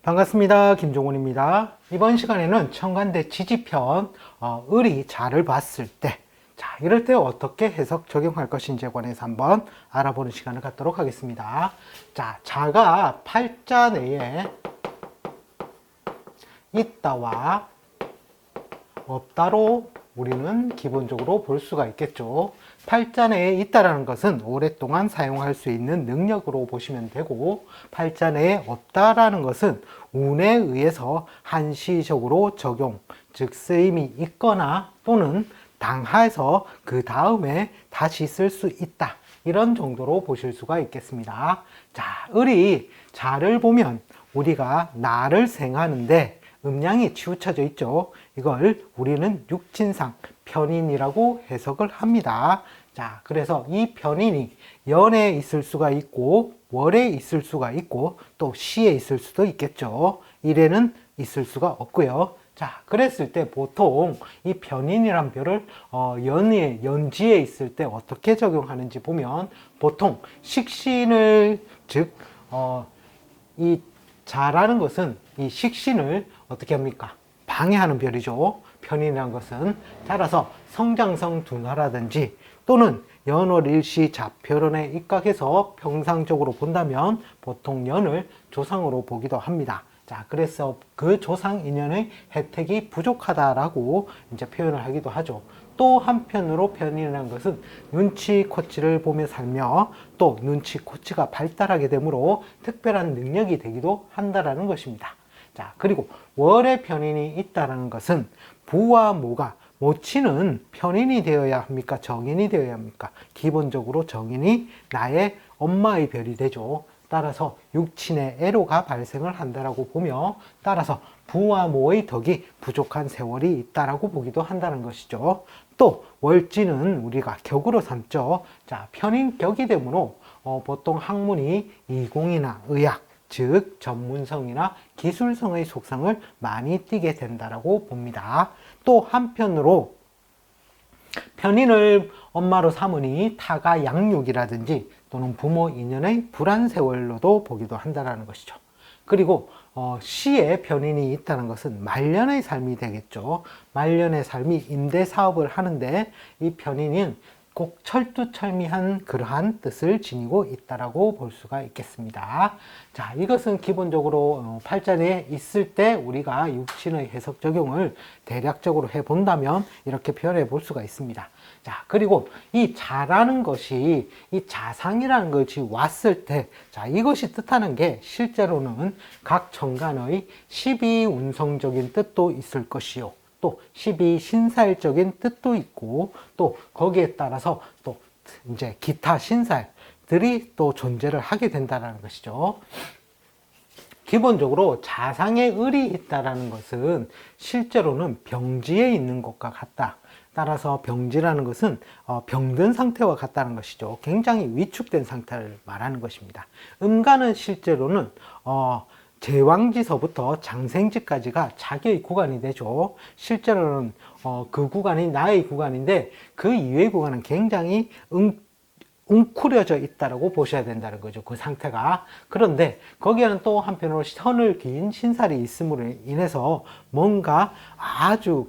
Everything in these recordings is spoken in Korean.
반갑습니다. 김종훈입니다. 이번 시간에는 청간대 지지편 을이 자를 봤을 때, 자, 이럴 때 어떻게 해석 적용할 것인지에 관해서 한번 알아보는 시간을 갖도록 하겠습니다. 자, 자가 팔자 내에 있다와 없다로 우리는 기본적으로 볼 수가 있겠죠. 팔자 내에 있다라는 것은 오랫동안 사용할 수 있는 능력으로 보시면 되고, 팔자 내에 없다라는 것은 운에 의해서 한시적으로 적용, 즉 쓰임이 있거나 또는 당하에서 그 다음에 다시 쓸 수 있다, 이런 정도로 보실 수가 있겠습니다. 자, 을이 자를 보면 우리가 나를 생하는데 음양이 치우쳐져 있죠. 이걸 우리는 육친상 편인이라고 해석을 합니다. 자, 그래서 이 편인이 연에 있을 수가 있고 월에 있을 수가 있고 또 시에 있을 수도 있겠죠. 일에는 있을 수가 없고요. 자, 그랬을 때 보통 이 편인이란 별을 연지에 있을 때 어떻게 적용하는지 보면, 보통 식신을, 즉 이 자라는 것은 이 식신을 어떻게 합니까? 방해하는 별이죠. 편인이라는 것은. 따라서 성장성 둔화라든지 또는 연월일시 잡별원에 입각해서 평상적으로 본다면 보통 연을 조상으로 보기도 합니다. 자, 그래서 그 조상 인연의 혜택이 부족하다라고 이제 표현을 하기도 하죠. 또 한편으로 편인이라는 것은 눈치 코치를 보며 살며 또 눈치 코치가 발달하게 되므로 특별한 능력이 되기도 한다라는 것입니다. 자, 그리고 월의 편인이 있다라는 것은 부와 모가, 모치는 편인이 되어야 합니까? 정인이 되어야 합니까? 기본적으로 정인이 나의 엄마의 별이 되죠. 따라서 육친의 애로가 발생을 한다라고 보며, 따라서 부와 모의 덕이 부족한 세월이 있다라고 보기도 한다는 것이죠. 또 월지는 우리가 격으로 삼죠. 자, 편인 격이 되므로 보통 학문이 이공이나 의학, 즉 전문성이나 기술성의 속성을 많이 띠게 된다라고 봅니다. 또 한편으로 편인을 엄마로 삼으니 타가 양육이라든지 또는 부모 인연의 불안 세월로도 보기도 한다는 것이죠. 그리고 시에 편인이 있다는 것은 말년의 삶이 되겠죠. 말년의 삶이 임대 사업을 하는데 이 편인은 꼭 철두철미한 그러한 뜻을 지니고 있다라고 볼 수가 있겠습니다. 자, 이것은 기본적으로 팔자리에 있을 때 우리가 육신의 해석 적용을 대략적으로 해 본다면 이렇게 표현해 볼 수가 있습니다. 자, 그리고 이 자라는 것이, 이 자상이라는 것이 왔을 때, 자, 이것이 뜻하는 게 실제로는 각 정간의 12운성적인 뜻도 있을 것이요, 또 12신살적인 뜻도 있고, 또 거기에 따라서 또 이제 기타 신살들이 또 존재를 하게 된다는 것이죠. 기본적으로 자상에 을이 있다라는 것은 실제로는 병지에 있는 것과 같다. 따라서 병지라는 것은 병든 상태와 같다는 것이죠. 굉장히 위축된 상태를 말하는 것입니다. 음간은 실제로는 제왕지서부터 장생지까지가 자기의 구간이 되죠. 실제로는 그 구간이 나의 구간인데 그 이외의 구간은 굉장히 웅크려져 있다라고 보셔야 된다는 거죠. 그 상태가. 그런데 거기에는 또 한편으로 선을 그은 신살이 있음으로 인해서 뭔가 아주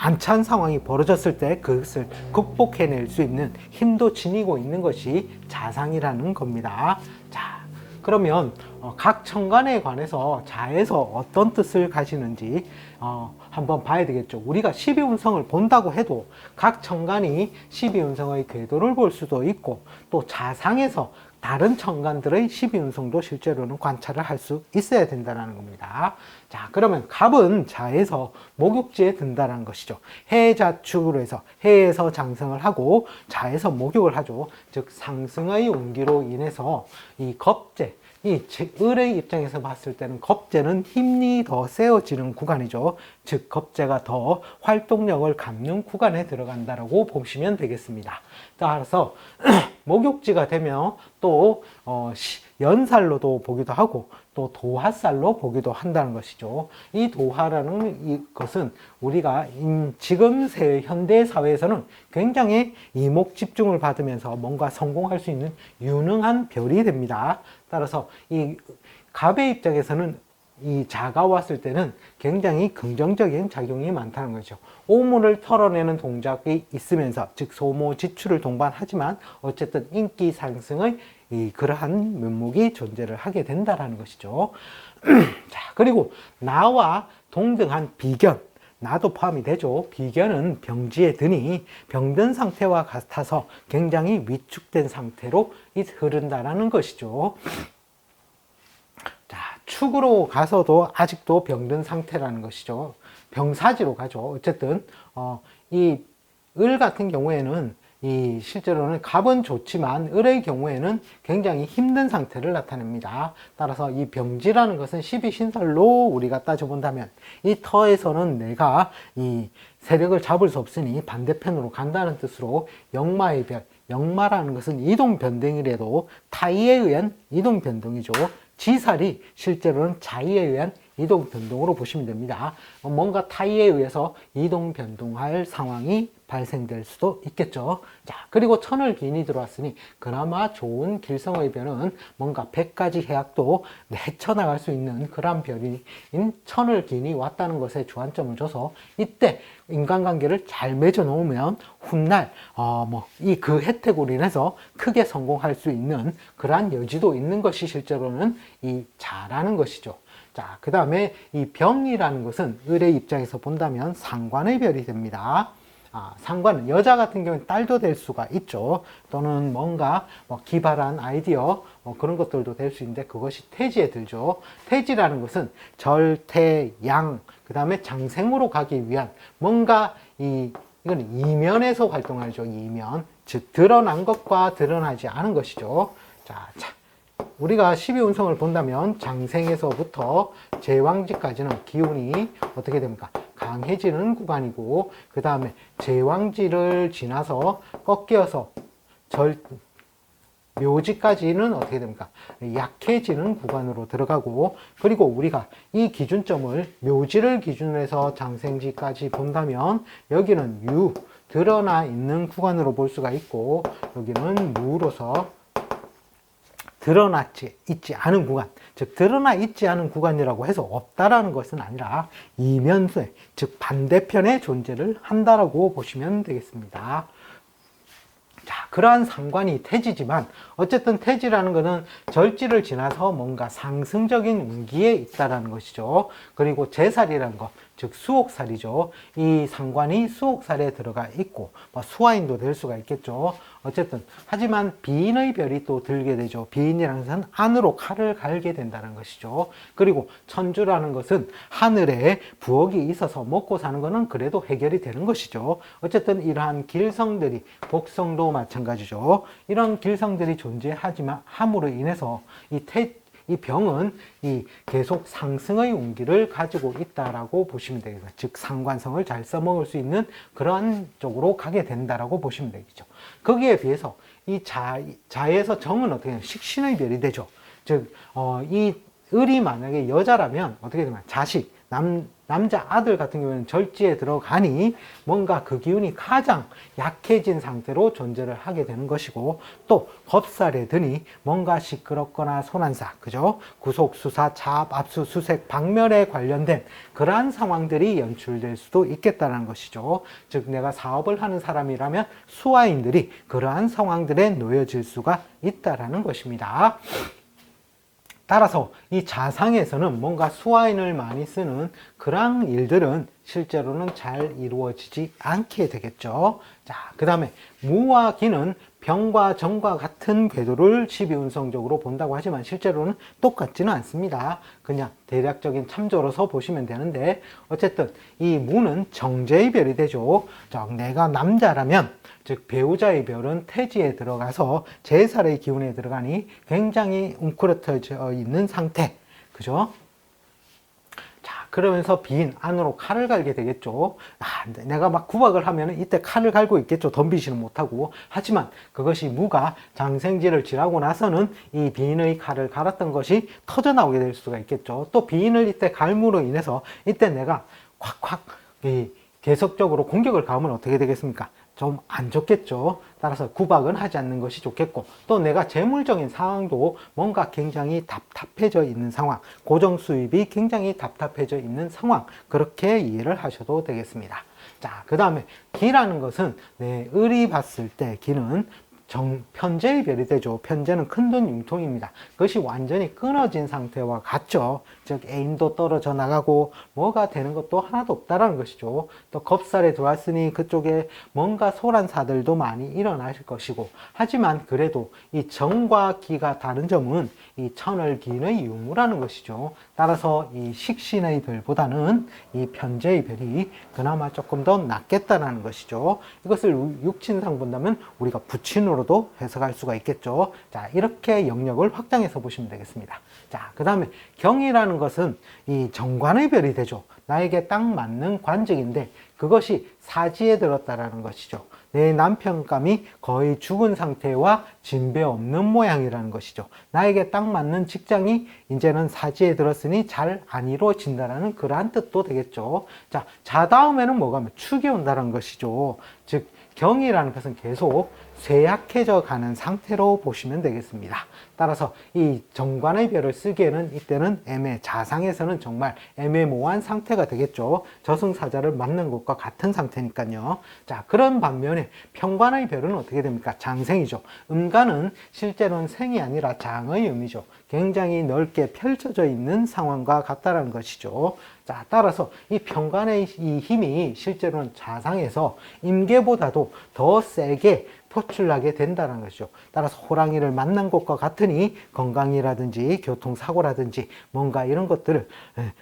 안찬 상황이 벌어졌을 때 그것을 극복해낼 수 있는 힘도 지니고 있는 것이 자상이라는 겁니다. 자, 그러면 각 천간에 관해서 자에서 어떤 뜻을 가지는지 한번 봐야 되겠죠. 우리가 12운성을 본다고 해도 각 천간이 12운성의 궤도를 볼 수도 있고, 또 자상에서 다른 천간들의 12운성도 실제로는 관찰을 할 수 있어야 된다는 겁니다. 자, 그러면 갑은 자에서 목욕지에 든다는 것이죠. 해자축으로 해서 해에서 장성을 하고 자에서 목욕을 하죠. 즉 상승의 운기로 인해서 이 겁재, 이 을의 입장에서 봤을 때는 겁재는 힘이 더 세워지는 구간이죠. 즉 겁재가 더 활동력을 갖는 구간에 들어간다라고 보시면 되겠습니다. 따라서 목욕지가 되면 또 연살로도 보기도 하고 또 도화살로 보기도 한다는 것이죠. 이 도화라는 것은 우리가 지금 현대 사회에서는 굉장히 이목 집중을 받으면서 뭔가 성공할 수 있는 유능한 별이 됩니다. 따라서 이 갑의 입장에서는 이 자가 왔을 때는 굉장히 긍정적인 작용이 많다는 거죠. 오물을 털어내는 동작이 있으면서, 즉 소모 지출을 동반하지만 어쨌든 인기 상승의 그러한 면목이 존재를 하게 된다는 것이죠. 자, 그리고 나와 동등한 비견, 나도 포함이 되죠. 비견은 병지에 드니 병든 상태와 같아서 굉장히 위축된 상태로 흐른다는 것이죠. 자, 축으로 가서도 아직도 병든 상태라는 것이죠. 병사지로 가죠. 어쨌든 이 을 같은 경우에는 실제로는 갑은 좋지만 을의 경우에는 굉장히 힘든 상태를 나타냅니다. 따라서 이 병지라는 것은 12신설로 우리가 따져본다면 이 터에서는 내가 이 세력을 잡을 수 없으니 반대편으로 간다는 뜻으로 역마의 별, 역마라는 것은 이동변동이라도 타이에 의한 이동변동이죠. 지살이 실제로는 자이에 의한 이동 변동으로 보시면 됩니다. 뭔가 타이에 의해서 이동 변동할 상황이 발생될 수도 있겠죠. 자, 그리고 천을기인이 들어왔으니 그나마 좋은 길성의 별은 뭔가 100가지 해악도 헤쳐나갈 수 있는 그런 별인 천을기인이 왔다는 것에 주안점을 줘서 이때 인간관계를 잘 맺어 놓으면 훗날 그 혜택으로 인해서 크게 성공할 수 있는 그러한 여지도 있는 것이 실제로는 이 자라는 것이죠. 자, 그 다음에 이 병이라는 것은 을의 입장에서 본다면 상관의 별이 됩니다. 상관은 여자 같은 경우는 딸도 될 수가 있죠. 또는 뭔가 기발한 아이디어 그런 것들도 될 수 있는데 그것이 태지에 들죠. 태지라는 것은 절, 태, 양, 그 다음에 장생으로 가기 위한 뭔가 이건 이면에서 활동하죠. 이면, 즉 드러난 것과 드러나지 않은 것이죠. 자, 우리가 12운성을 본다면 장생에서부터 제왕지까지는 기운이 어떻게 됩니까? 강해지는 구간이고, 그 다음에 제왕지를 지나서 꺾여서 묘지까지는 어떻게 됩니까? 약해지는 구간으로 들어가고, 그리고 우리가 이 기준점을 묘지를 기준으로 해서 장생지까지 본다면 여기는 유, 드러나 있는 구간으로 볼 수가 있고, 여기는 무로서 드러나지 있지 않은 구간, 즉 드러나 있지 않은 구간이라고 해서 없다라는 것은 아니라 이면수에, 즉 반대편의 존재를 한다라고 보시면 되겠습니다. 자, 그러한 상관이 태지지만 어쨌든 태지라는 것은 절지를 지나서 뭔가 상승적인 운기에 있다라는 것이죠. 그리고 제살이라는 것, 즉 수옥살이죠. 이 상관이 수옥살에 들어가 있고 수화인도 될 수가 있겠죠. 어쨌든 하지만 비인의 별이 또 들게 되죠. 비인이라는 것은 안으로 칼을 갈게 된다는 것이죠. 그리고 천주라는 것은 하늘에 부엌이 있어서 먹고 사는 것은 그래도 해결이 되는 것이죠. 어쨌든 이러한 길성들이, 복성도 마찬가지죠. 이런 길성들이 존재하지만 함으로 인해서 이 병은 계속 상승의 운기를 가지고 있다라고 보시면 되겠습니다. 즉 상관성을 잘 써먹을 수 있는 그런 쪽으로 가게 된다라고 보시면 되겠죠. 거기에 비해서 이 자에서 정은 어떻게 되냐면 식신의 별이 되죠. 즉 이 을이 만약에 여자라면 어떻게 되냐면 자식, 남자 아들 같은 경우에는 절지에 들어가니 뭔가 그 기운이 가장 약해진 상태로 존재를 하게 되는 것이고, 또 겁살에 드니 뭔가 시끄럽거나 소난사, 그죠? 구속, 수사, 차압, 압수, 수색, 박멸에 관련된 그러한 상황들이 연출될 수도 있겠다는 것이죠. 즉 내가 사업을 하는 사람이라면 수화인들이 그러한 상황들에 놓여질 수가 있다라는 것입니다. 따라서 이 자상에서는 뭔가 수화인을 많이 쓰는 그런 일들은 실제로는 잘 이루어지지 않게 되겠죠. 자, 그 다음에 무와 기는 병과 정과 같은 궤도를 12운성적으로 본다고 하지만 실제로는 똑같지는 않습니다. 그냥 대략적인 참조로서 보시면 되는데, 어쨌든 이 무는 정제의 별이 되죠. 내가 남자라면, 즉 배우자의 별은 태지에 들어가서 제살의 기운에 들어가니 굉장히 웅크러져 있는 상태, 그죠? 자, 그러면서 비인 안으로 칼을 갈게 되겠죠. 내가 막 구박을 하면 이때 칼을 갈고 있겠죠. 덤비지는 못하고. 하지만 그것이 무가 장생지를 지나고 나서는 이 비인의 칼을 갈았던 것이 터져 나오게 될 수가 있겠죠. 또 비인을 이때 갈므로 인해서 이때 내가 콱콱 계속적으로 공격을 가하면 어떻게 되겠습니까? 좀 안 좋겠죠. 따라서 구박은 하지 않는 것이 좋겠고, 또 내가 재물적인 상황도 뭔가 굉장히 답답해져 있는 상황, 고정 수입이 굉장히 답답해져 있는 상황, 그렇게 이해를 하셔도 되겠습니다. 자, 그 다음에 기라는 것은 을이 봤을 때 기는 편재의 별이 되죠. 편재는 큰돈 융통입니다. 그것이 완전히 끊어진 상태와 같죠. 즉 애인도 떨어져 나가고 뭐가 되는 것도 하나도 없다라는 것이죠. 또 겁살에 들어왔으니 그쪽에 뭔가 소란사들도 많이 일어나실 것이고, 하지만 그래도 이 정과 기가 다른 점은 이 천을기인의 유무라는 것이죠. 따라서 이 식신의 별보다는 이 편재의 별이 그나마 조금 더 낫겠다라는 것이죠. 이것을 육친상 본다면 우리가 부친으로도 해석할 수가 있겠죠. 자, 이렇게 영역을 확장해서 보시면 되겠습니다. 자, 그 다음에 경이라는 것은 이 정관의 별이 되죠. 나에게 딱 맞는 관직인데 그것이 사지에 들었다라는 것이죠. 내 남편감이 거의 죽은 상태와 진배 없는 모양이라는 것이죠. 나에게 딱 맞는 직장이 이제는 사지에 들었으니 잘 안 이루어진다라는 그러한 뜻도 되겠죠. 자, 자 다음에는 뭐가 축이 온다는 것이죠. 즉 경이라는 것은 계속 쇠약해져 가는 상태로 보시면 되겠습니다. 따라서 이 정관의 별을 쓰기에는 이때는 자상에서는 정말 애매모호한 상태가 되겠죠. 저승사자를 맞는 것과 같은 상태니까요. 자, 그런 반면에 편관의 별은 어떻게 됩니까? 장생이죠. 음간은 실제로는 생이 아니라 장의 의미죠. 굉장히 넓게 펼쳐져 있는 상황과 같다라는 것이죠. 자, 따라서 이 편관의 이 힘이 실제로는 자상에서 임계보다도 더 세게 표출하게 된다는 것이죠. 따라서 호랑이를 만난 것과 같으니 건강이라든지 교통사고라든지 뭔가 이런 것들을,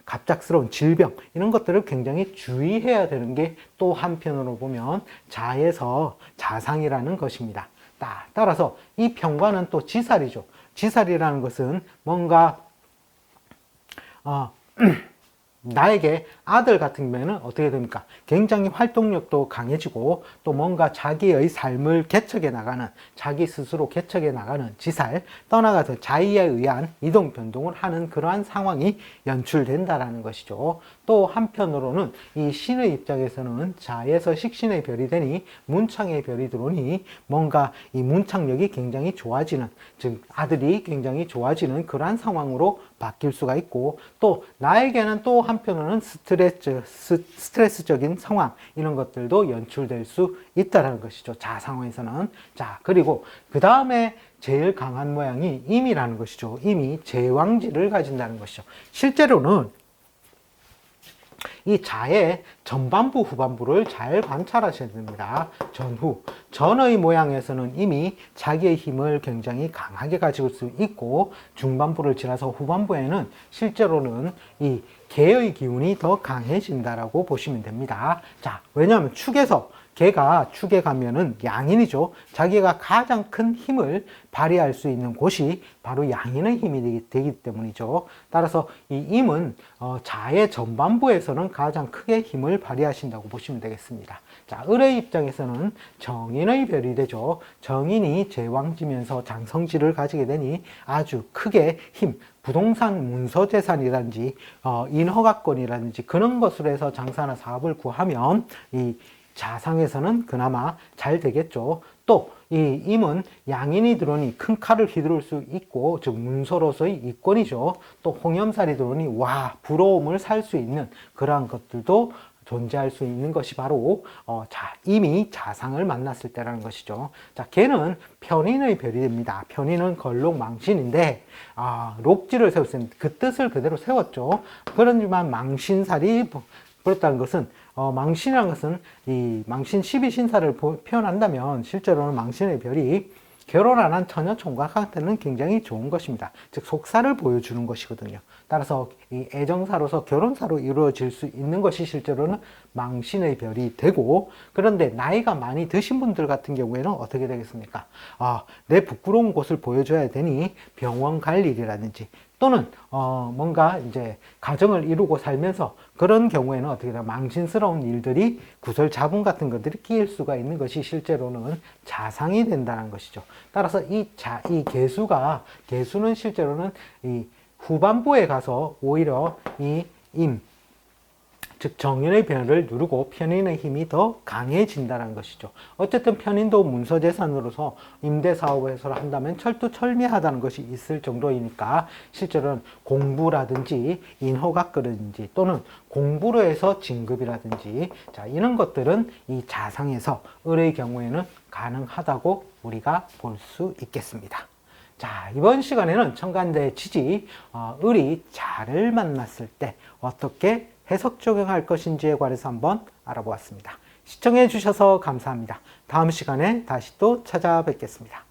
갑작스러운 질병 이런 것들을 굉장히 주의해야 되는 게 또 한편으로 보면 자에서 자상이라는 것입니다. 따라서 이 편관은 또 지살이죠. 지살이라는 것은 뭔가 나에게 아들 같은 경우에는 어떻게 됩니까? 굉장히 활동력도 강해지고 또 뭔가 자기의 삶을 개척해 나가는, 자기 스스로 개척해 나가는 지살, 떠나가서 자의에 의한 이동 변동을 하는 그러한 상황이 연출된다라는 것이죠. 또 한편으로는 이 신의 입장에서는 자에서 식신의 별이 되니 문창의 별이 들어오니 뭔가 이 문창력이 굉장히 좋아지는, 즉 아들이 굉장히 좋아지는 그러한 상황으로 바뀔 수가 있고, 또 나에게는 또 한편으로는 스트레스적인 상황 이런 것들도 연출될 수 있다는 것이죠. 자 상황에서는. 자, 그리고 그 다음에 제일 강한 모양이 임이라는 것이죠. 임이 제왕지를 가진다는 것이죠. 실제로는 이 자의 전반부 후반부를 잘 관찰하셔야 됩니다. 전후, 전의 모양에서는 이미 자기의 힘을 굉장히 강하게 가지고 수 있고, 중반부를 지나서 후반부에는 실제로는 이 개의 기운이 더 강해진다라고 보시면 됩니다. 자, 왜냐하면 축에서 개가 축에 가면은 양인이죠. 자기가 가장 큰 힘을 발휘할 수 있는 곳이 바로 양인의 힘이 되기 때문이죠. 따라서 이 임은 자의 전반부에서는 가장 크게 힘을 발휘하신다고 보시면 되겠습니다. 자, 을의 입장에서는 정인의 별이 되죠. 정인이 제왕지면서 장성지를 가지게 되니 아주 크게 힘, 부동산 문서재산이라든지 인허가권이라든지 그런 것으로 해서 장사나 사업을 구하면 이 자상에서는 그나마 잘 되겠죠. 또 이 임은 양인이 들어오니 큰 칼을 휘두를 수 있고, 즉 문서로서의 이권이죠. 또 홍염살이 들어오니 와 부러움을 살 수 있는 그러한 것들도 존재할 수 있는 것이 바로 임이 자상을 만났을 때라는 것이죠. 자, 걔는 편인의 별이 됩니다. 편인은 걸록망신인데 록지를 세웠습니다. 그 뜻을 그대로 세웠죠. 그렇지만 망신살이 그렇다는 것은 망신이라는 것은 이 망신 12신사를 표현한다면 실제로는 망신의 별이 결혼 안 한 처녀 총각한테는 굉장히 좋은 것입니다. 즉 속사를 보여주는 것이거든요. 따라서 이 애정사로서 결혼사로 이루어질 수 있는 것이 실제로는 망신의 별이 되고, 그런데 나이가 많이 드신 분들 같은 경우에는 어떻게 되겠습니까? 내 부끄러운 곳을 보여줘야 되니 병원 갈 일이라든지, 또는 뭔가 이제 가정을 이루고 살면서 그런 경우에는 어떻게 되나 망신스러운 일들이 구설 자본 같은 것들이 끼일 수가 있는 것이 실제로는 자상이 된다는 것이죠. 따라서 이 개수는 실제로는 이 후반부에 가서 오히려 이 즉 정인의 변을 누르고 편인의 힘이 더 강해진다는 것이죠. 어쨌든 편인도 문서재산으로서 임대사업을 해서 한다면 철두철미하다는 것이 있을 정도이니까 실제로는 공부라든지 인허가권이라든지 또는 공부로 해서 진급이라든지 자 이런 것들은 이 자상에서 을의 경우에는 가능하다고 우리가 볼 수 있겠습니다. 자, 이번 시간에는 청간대의 취지, 을이 자를 만났을 때 어떻게 해석 적용할 것인지에 관해서 한번 알아보았습니다. 시청해 주셔서 감사합니다. 다음 시간에 다시 또 찾아뵙겠습니다.